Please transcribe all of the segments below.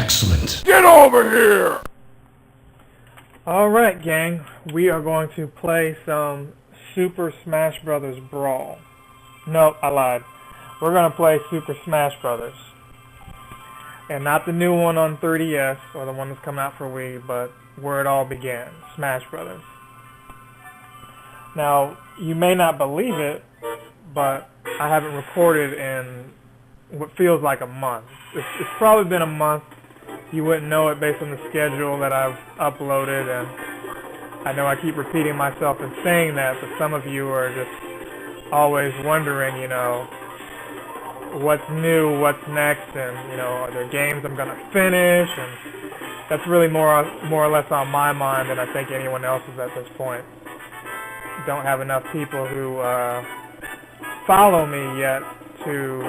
Excellent. Get over here! Alright, gang, we are going to play some Super Smash Brothers Brawl. Nope, I lied. We're going to play Super Smash Brothers. And not the new one on 3DS, or the one that's come out for Wii, but where it all began, Smash Brothers. Now, you may not believe it, but I haven't recorded in what feels like a month. It's probably been a month. You wouldn't know it based on the schedule that I've uploaded, and I know I keep repeating myself and saying that, but some of you are just always wondering, you know, what's new, what's next, and, you know, are there games I'm going to finish, and that's really more or less on my mind than I think anyone else's at this point. Don't have enough people who follow me yet to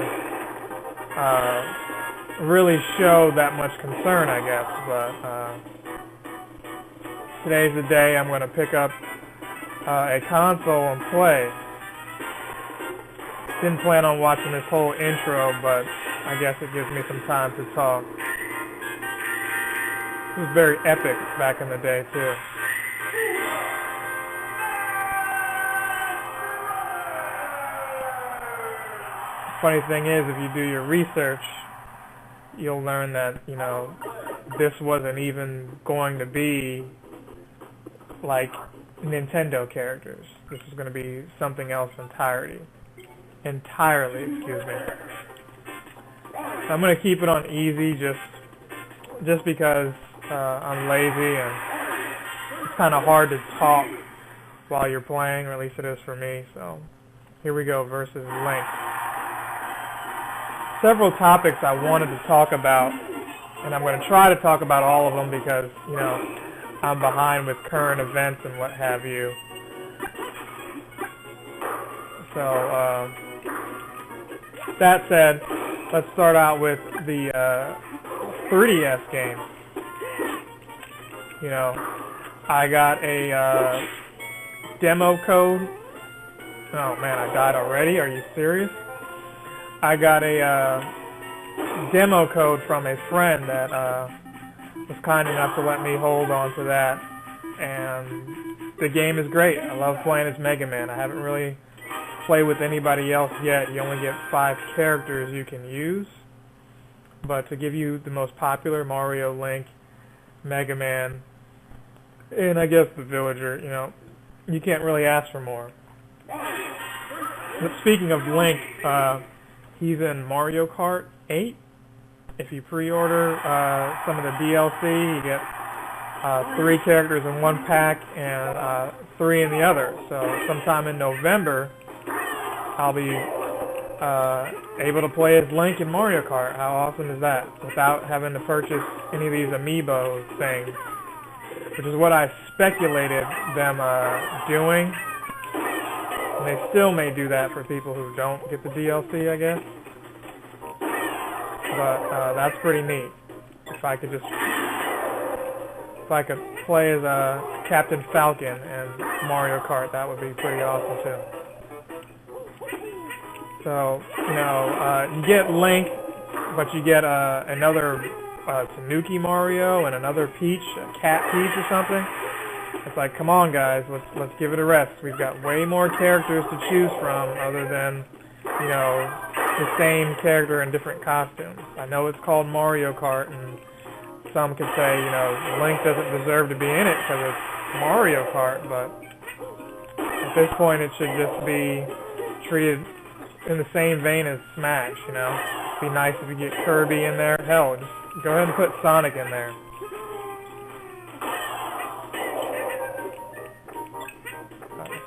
really show that much concern, I guess, but today's the day I'm going to pick up a console and play. Didn't plan on watching this whole intro, but I guess it gives me some time to talk. It was very epic back in the day, too. Funny thing is, if you do your research, you'll learn that, you know, this wasn't even going to be like Nintendo characters. This was going to be something else entirely, excuse me. So I'm going to keep it on easy just because I'm lazy and it's kind of hard to talk while you're playing, or at least it is for me. So here we go, versus Link. Several topics I wanted to talk about, and I'm going to try to talk about all of them because, you know, I'm behind with current events and what have you. So, that said, let's start out with the 3DS game. You know, I got a demo code. Oh man, I died already? Are you serious? I got a demo code from a friend that was kind enough to let me hold on to that, and the game is great. I love playing as Mega Man. I haven't really played with anybody else yet. You only get 5 characters you can use, but to give you the most popular, Mario, Link, Mega Man, and I guess the Villager, you know, you can't really ask for more. But speaking of Link, he's in Mario Kart 8. If you pre-order some of the DLC, you get 3 characters in one pack and 3 in the other. So sometime in November, I'll be able to play as Link in Mario Kart. How awesome is that? Without having to purchase any of these amiibo things, which is what I speculated them doing. And they still may do that for people who don't get the DLC, I guess. But that's pretty neat. If I could play as Captain Falcon in Mario Kart, that would be pretty awesome too. So, you know, you get Link, but you get another Tanuki Mario and another Peach, a Cat Peach or something. It's like, come on guys, let's give it a rest. We've got way more characters to choose from other than, you know, the same character in different costumes. I know it's called Mario Kart, and some could say, you know, Link doesn't deserve to be in it because it's Mario Kart, but at this point it should just be treated in the same vein as Smash, you know. It'd be nice if you get Kirby in there. Hell, just go ahead and put Sonic in there.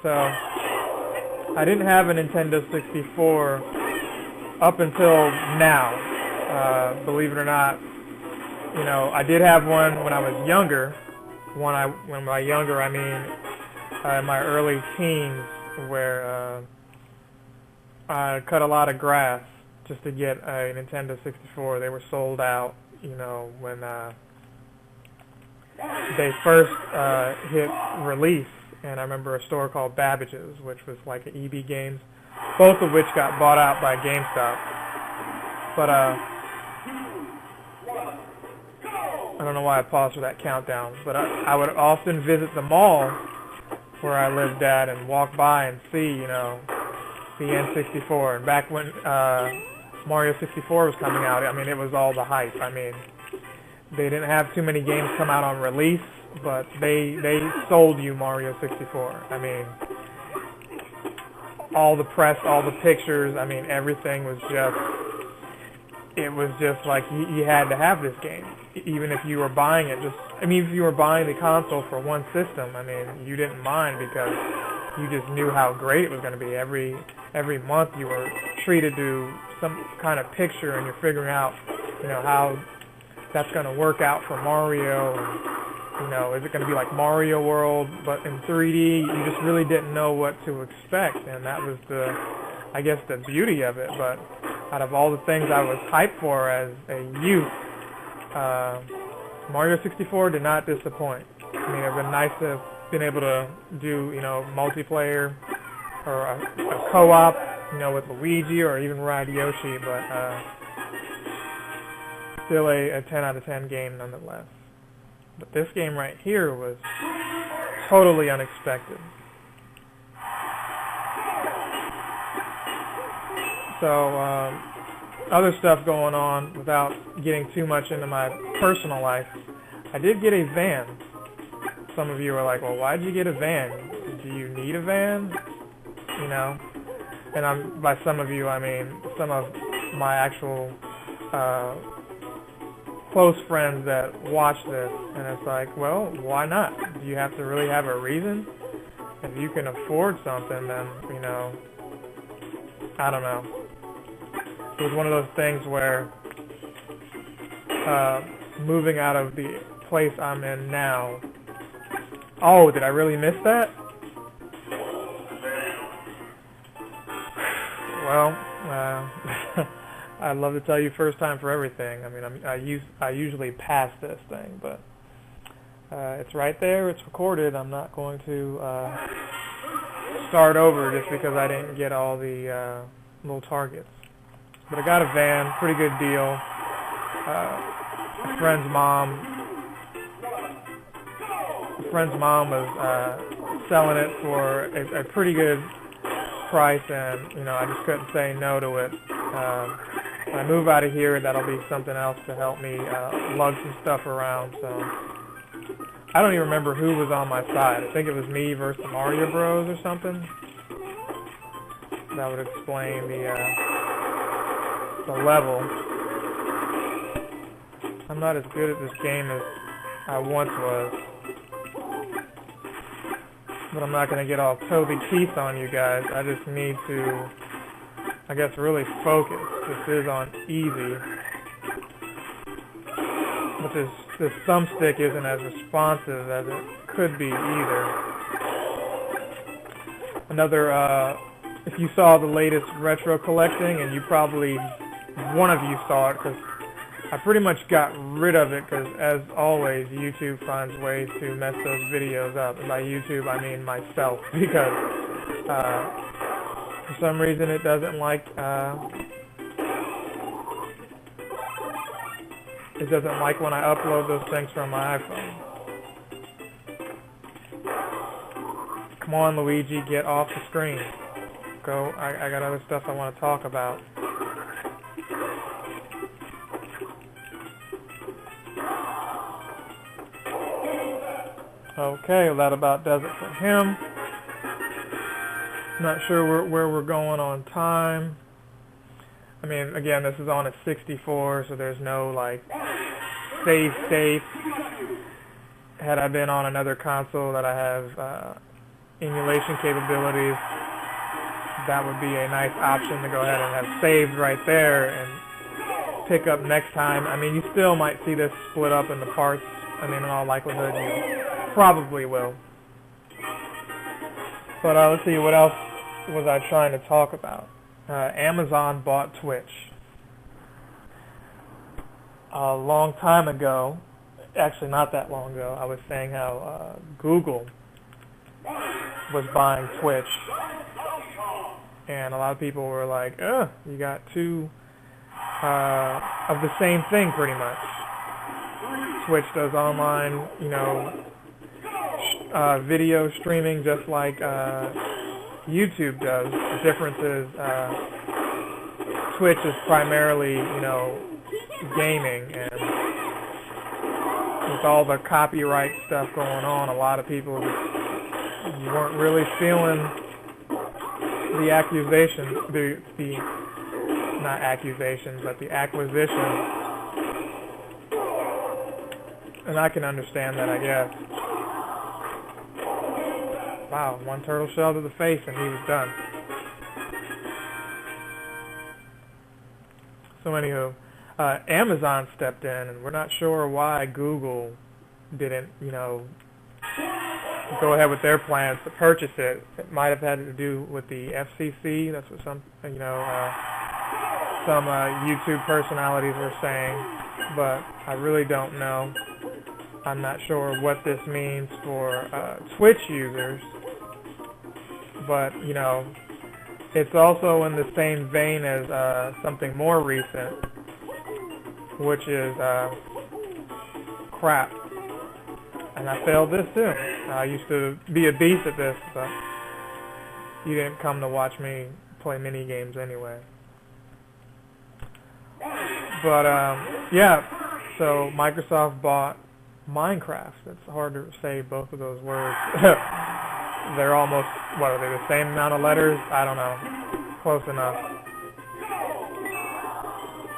So, I didn't have a Nintendo 64 up until now, believe it or not. You know, I did have one when I was younger. When by younger I mean in my early teens, where I cut a lot of grass just to get a Nintendo 64. They were sold out, you know, when they first hit release. And I remember a store called Babbage's, which was like an EB Games, both of which got bought out by GameStop. But I don't know why I paused for that countdown, but I would often visit the mall where I lived at and walk by and see, you know, the N64. And back when Mario 64 was coming out, I mean, it was all the hype. I mean, they didn't have too many games come out on release, but they sold you Mario 64. I mean, all the press, all the pictures, I mean, everything was just, it was just like you had to have this game. Even if you were buying it, if you were buying the console for one system, I mean, you didn't mind because you just knew how great it was going to be. Every month you were treated to some kind of picture, and you're figuring out, you know, how that's going to work out for Mario. And, you know, is it going to be like Mario World but in 3D? You just really didn't know what to expect, and that was I guess the beauty of it. But out of all the things I was hyped for as a youth, Mario 64 did not disappoint. I mean, it would have been nice to have been able to do, you know, multiplayer or a co-op, you know, with Luigi or even ride Yoshi, but still a 10 out of 10 game nonetheless. But this game right here was totally unexpected. So, other stuff going on without getting too much into my personal life. I did get a van. Some of you are like, well, why'd you get a van? Do you need a van? You know? And by some of you, I mean some of my actual close friends that watch this. And it's like, well, why not? Do you have to really have a reason? If you can afford something, then, you know, I don't know. It was one of those things where moving out of the place I'm in now. Oh, did I really miss that? Well, I'd love to tell you first time for everything. I mean, I usually pass this thing, but it's right there. It's recorded. I'm not going to start over just because I didn't get all the little targets. But I got a van, pretty good deal. A friend's mom was selling it for a pretty good price, and you know, I just couldn't say no to it. When I move out of here, that'll be something else to help me lug some stuff around. So I don't even remember who was on my side. I think it was me versus the Mario Bros or something. That would explain the level. I'm not as good at this game as I once was. But I'm not going to get all Toby Keith on you guys. I just need to, I guess, really focus. This is on easy. But this thumbstick isn't as responsive as it could be either. Another, if you saw the latest retro collecting, and you probably, one of you saw it, because I pretty much got rid of it, because as always, YouTube finds ways to mess those videos up. And by YouTube, I mean myself, because for some reason it doesn't like when I upload those things from my iPhone. Come on, Luigi, get off the screen. Go. I got other stuff I want to talk about. Okay, well, that about does it for him. Not sure where we're going on time. I mean, again, this is on a 64, so there's no, like, save state. Had I been on another console that I have emulation capabilities, that would be a nice option to go ahead and have saved right there and pick up next time. I mean, you still might see this split up into parts. I mean, in all likelihood, you probably will. But let's see, what else was I trying to talk about? Amazon bought Twitch. A long time ago, actually not that long ago, I was saying how Google was buying Twitch. And a lot of people were like, you got two of the same thing pretty much. Twitch does online, video streaming just like YouTube does. The difference is Twitch is primarily, gaming, and with all the copyright stuff going on, a lot of people weren't really feeling the accusations, not accusations, but the acquisition. And I can understand that, I guess. Wow, one turtle shell to the face and he was done. So anywho, Amazon stepped in, and we're not sure why Google didn't, go ahead with their plans to purchase it. It might have had to do with the FCC. That's what some YouTube personalities were saying, but I really don't know. I'm not sure what this means for Twitch users, but it's also in the same vein as something more recent, which is crap. And I failed this too. I used to be a beast at this, but you didn't come to watch me play mini games anyway. But yeah, so Microsoft bought Minecraft. It's hard to say both of those words. They're almost, what are they, the same amount of letters? I don't know. Close enough.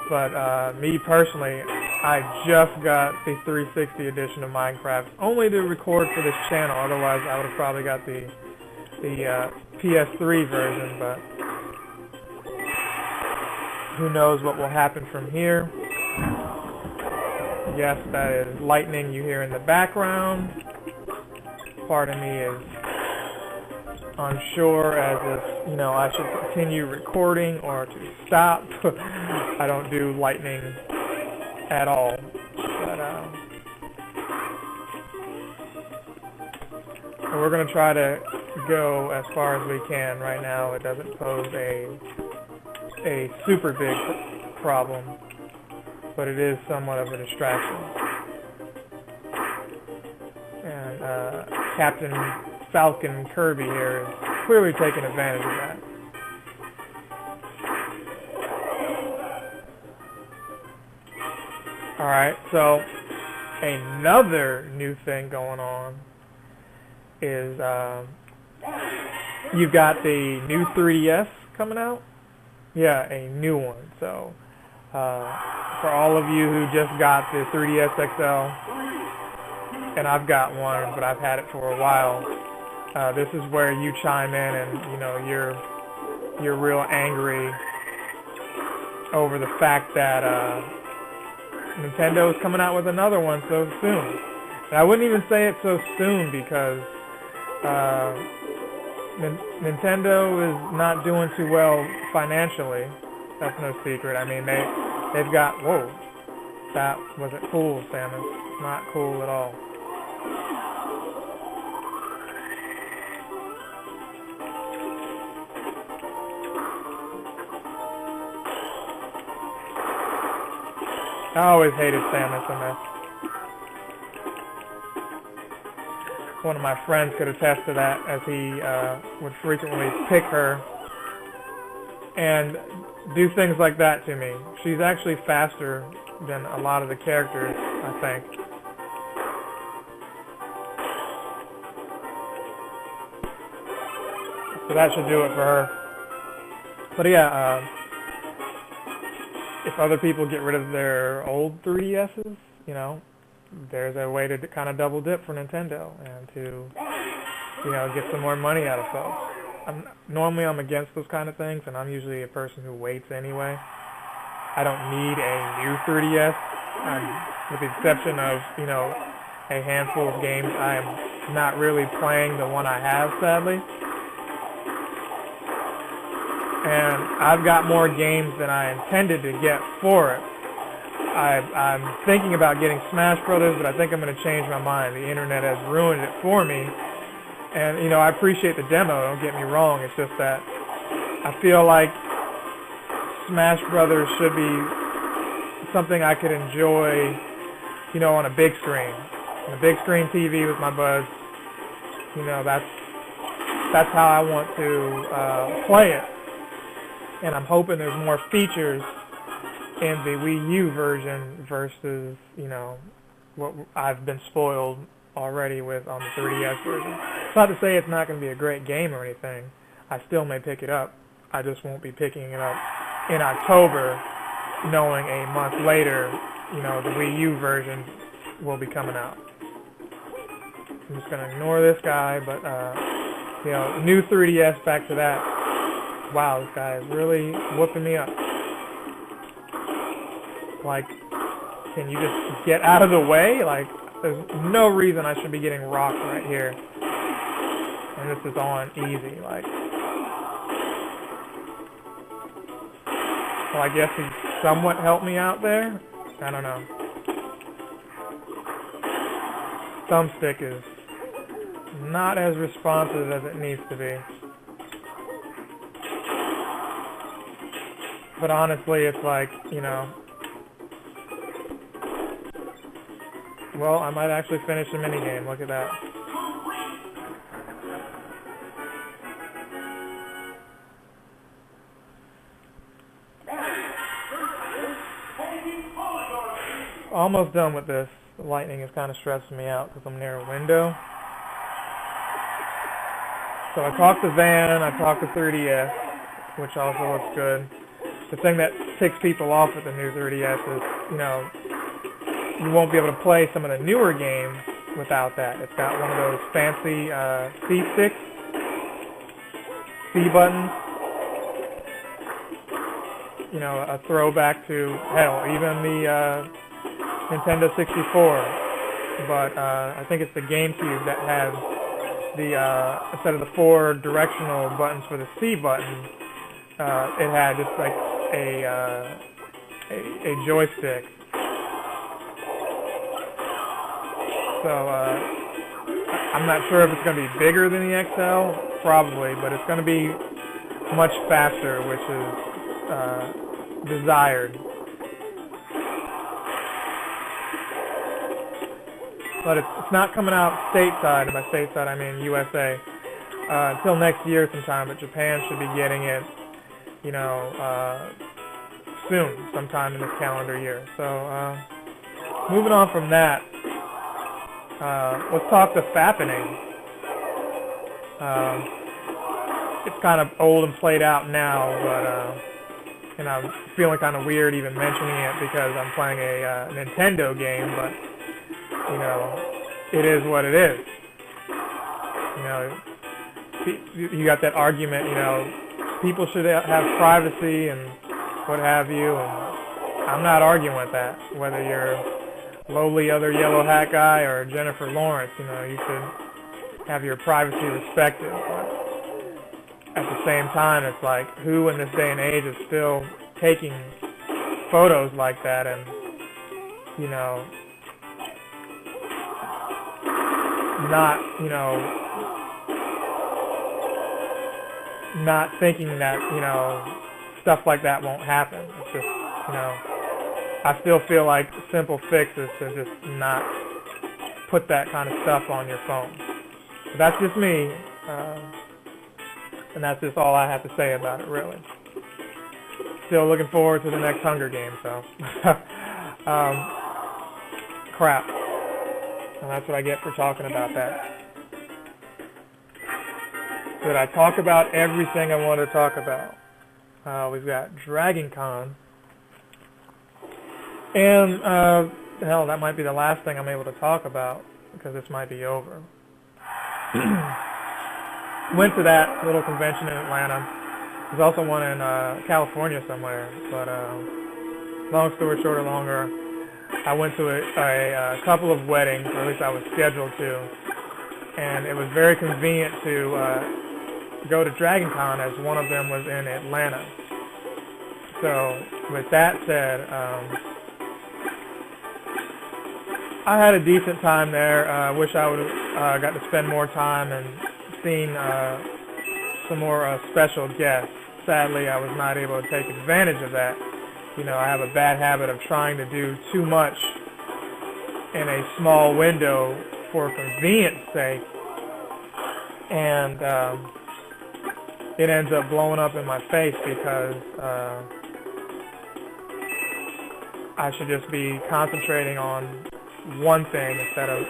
But me personally, I just got the 360 edition of Minecraft, only to record for this channel. Otherwise, I would have probably got the PS3 version, but who knows what will happen from here. Yes, that is lightning you hear in the background. Part of me is unsure as if, I should continue recording or to stop. I don't do lightning at all. But we're going to try to go as far as we can right now. It doesn't pose a super big problem, but it is somewhat of a distraction. And Captain Falcon Kirby here is clearly taking advantage of that. Alright, so another new thing going on is you've got the new 3DS coming out. Yeah, a new one. So for all of you who just got the 3DS XL, and I've got one, but I've had it for a while, this is where you chime in and you're real angry over the fact that Nintendo is coming out with another one so soon. And I wouldn't even say it so soon because Nintendo is not doing too well financially. That's no secret. I mean, they've got, whoa, that wasn't cool, Samus. Not cool at all. I always hated Samus in this. One of my friends could attest to that, as he would frequently pick her and do things like that to me. She's actually faster than a lot of the characters, I think. So that should do it for her. But yeah, if other people get rid of their old 3DSs, there's a way to kind of double dip for Nintendo and to, get some more money out of folks. Normally I'm against those kind of things, and I'm usually a person who waits anyway. I don't need a new 3DS, with the exception of, a handful of games. I am not really playing the one I have, sadly. And I've got more games than I intended to get for it. I'm thinking about getting Smash Brothers, but I think I'm going to change my mind. The internet has ruined it for me. And, I appreciate the demo, don't get me wrong. It's just that I feel like Smash Brothers should be something I could enjoy on a big screen. On a big screen TV with my buds. That's how I want to play it. And I'm hoping there's more features in the Wii U version versus, what I've been spoiled already with on the 3DS version. It's not to say it's not going to be a great game or anything. I still may pick it up. I just won't be picking it up in October, knowing a month later, the Wii U version will be coming out. I'm just going to ignore this guy, but, new 3DS, back to that. Wow, this guy is really whooping me up. Like, can you just get out of the way? Like, there's no reason I should be getting rocked right here. And this is on easy, like. Well, I guess he somewhat helped me out there. I don't know. Thumbstick is not as responsive as it needs to be. But honestly, it's like, well, I might actually finish the minigame. Look at that. Almost done with this. The lightning is kind of stressing me out because I'm near a window. So I talked to Van, I talked to 3DS, which also looks good. The thing that ticks people off with the new 3DS is, you won't be able to play some of the newer games without that. It's got one of those fancy C sticks, C buttons, a throwback to, hell, even the Nintendo 64. But I think it's the GameCube that has the, instead of the 4 directional buttons for the C button, it had just like a joystick. So I'm not sure if it's going to be bigger than the XL, probably, but it's going to be much faster, which is desired. But it's not coming out stateside, and by stateside I mean USA, until next year sometime, but Japan should be getting it, soon, sometime in this calendar year. So, moving on from that, let's talk the fappening. It's kind of old and played out now, but, and I'm feeling kind of weird even mentioning it because I'm playing a Nintendo game, but, it is what it is. You got that argument, people should have privacy and what have you, and I'm not arguing with that. Whether you're lowly other yellow hat guy or Jennifer Lawrence, you should have your privacy respected. But at the same time, it's like, who in this day and age is still taking photos like that and, not, not thinking that, stuff like that won't happen. It's just, I still feel like the simple fix is to just not put that kind of stuff on your phone. But that's just me, and that's just all I have to say about it, really. Still looking forward to the next Hunger Games, so. Crap. And that's what I get for talking about that. Did I talk about everything I want to talk about? We've got Dragon Con. And, hell, that might be the last thing I'm able to talk about, because this might be over. Went to that little convention in Atlanta. There's also one in California somewhere. But, long story short or longer, I went to a couple of weddings, or at least I was scheduled to. And it was very convenient to go to Dragon Con, as one of them was in Atlanta. So, with that said, I had a decent time there. Wish I would have got to spend more time and seen some more special guests. Sadly, I was not able to take advantage of that. I have a bad habit of trying to do too much in a small window for convenience sake, and it ends up blowing up in my face because I should just be concentrating on one thing instead of,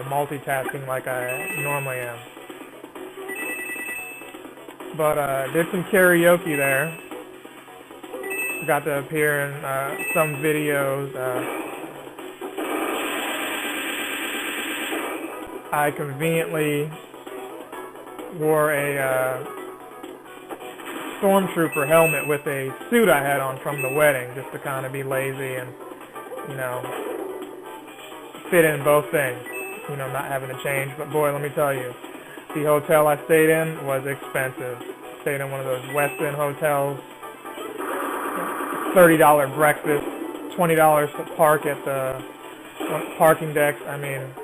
multitasking like I normally am. But did some karaoke there. Got to appear in some videos. I conveniently wore a stormtrooper helmet with a suit I had on from the wedding, just to kind of be lazy and, fit in both things, not having to change. But boy, let me tell you, the hotel I stayed in was expensive. Stayed in one of those West End hotels, $30 breakfast, $20 to park at the parking decks. I mean,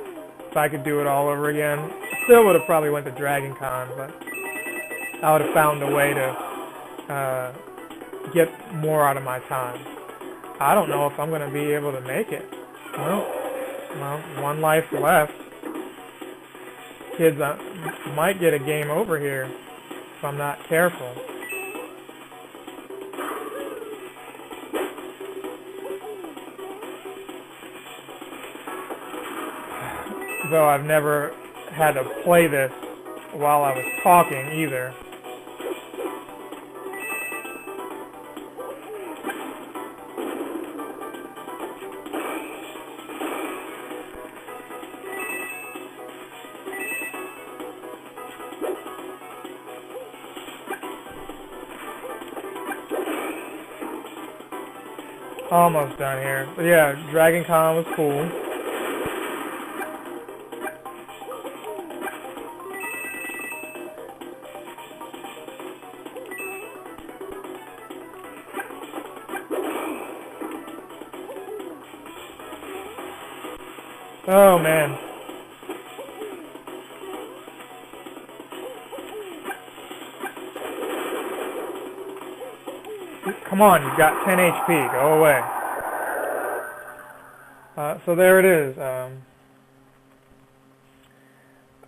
if I could do it all over again, I still would have probably went to Dragon Con, but I would have found a way to get more out of my time. I don't know if I'm going to be able to make it. Well, one life left. Kids might get a game over here if I'm not careful. Though I've never had to play this while I was talking either. Almost done here. But yeah, Dragon Con was cool. Oh man. Come on, you've got 10 HP. Go away. So there it is.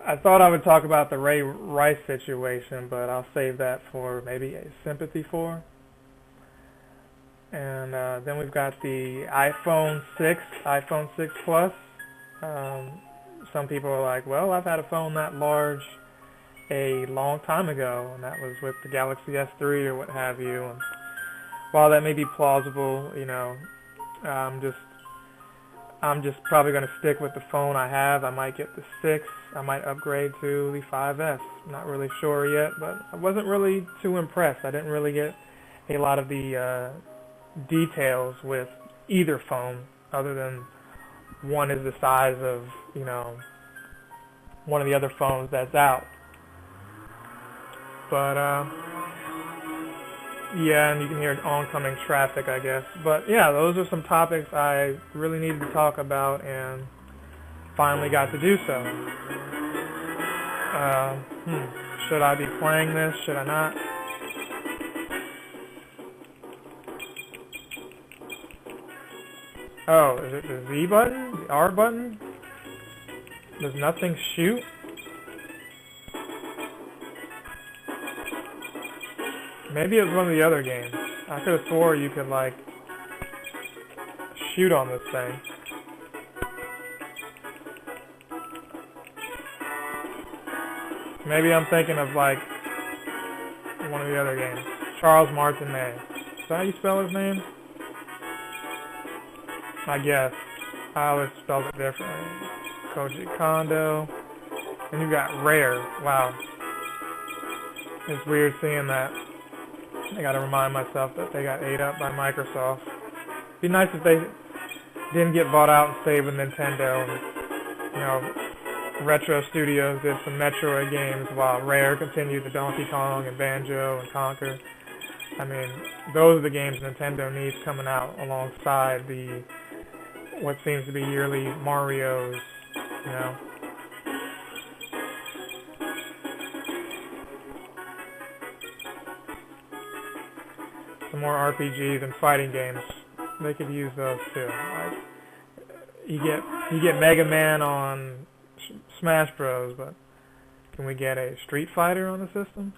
I thought I would talk about the Ray Rice situation, but I'll save that for maybe a sympathy for. And then we've got the iPhone 6, iPhone 6 Plus. Some people are like, well, I've had a phone that large a long time ago, and that was with the Galaxy S3 or what have you. And while that may be plausible, I'm just probably going to stick with the phone I have. I might get the 6. I might upgrade to the 5S. Not really sure yet, but I wasn't really too impressed. I didn't really get a lot of the details with either phone, other than one is the size of, one of the other phones that's out. But, yeah, and you can hear oncoming traffic, I guess. But, yeah, those are some topics I really needed to talk about and finally got to do so. Should I be playing this? Should I not? Oh, is it the Z button? The R button? Does nothing shoot? Maybe it was one of the other games. I could have swore you could, shoot on this thing. Maybe I'm thinking of, one of the other games. Charles Martin May. Is that how you spell his name? I guess. I always spelled it differently. Koji Kondo. And you got Rare. Wow. It's weird seeing that. I gotta remind myself that they got ate up by Microsoft. It'd be nice if they didn't get bought out and stayed with Nintendo. And, Retro Studios did some Metroid games while Rare continued the Donkey Kong and Banjo and Conker. I mean, those are the games Nintendo needs coming out alongside the what seems to be yearly Marios, Some more RPGs and fighting games. They could use those too. you get Mega Man on Smash Bros, but can we get a Street Fighter on the system?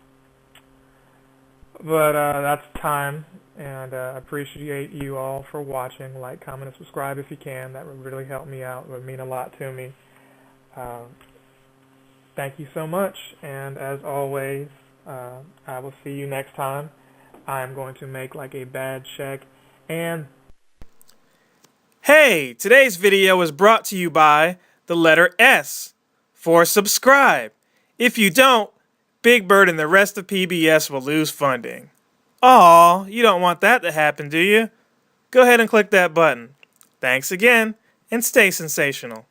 But that's time, and I appreciate you all for watching. Like, comment, and subscribe if you can. That would really help me out. It would mean a lot to me. Thank you so much, and as always, I will see you next time. I'm going to make like a bad check, and Hey, today's video is brought to you by the letter S for subscribe. If you don't, Big Bird and the rest of PBS will lose funding. Aw, you don't want that to happen, do you? Go ahead and click that button. Thanks again, and stay sensational.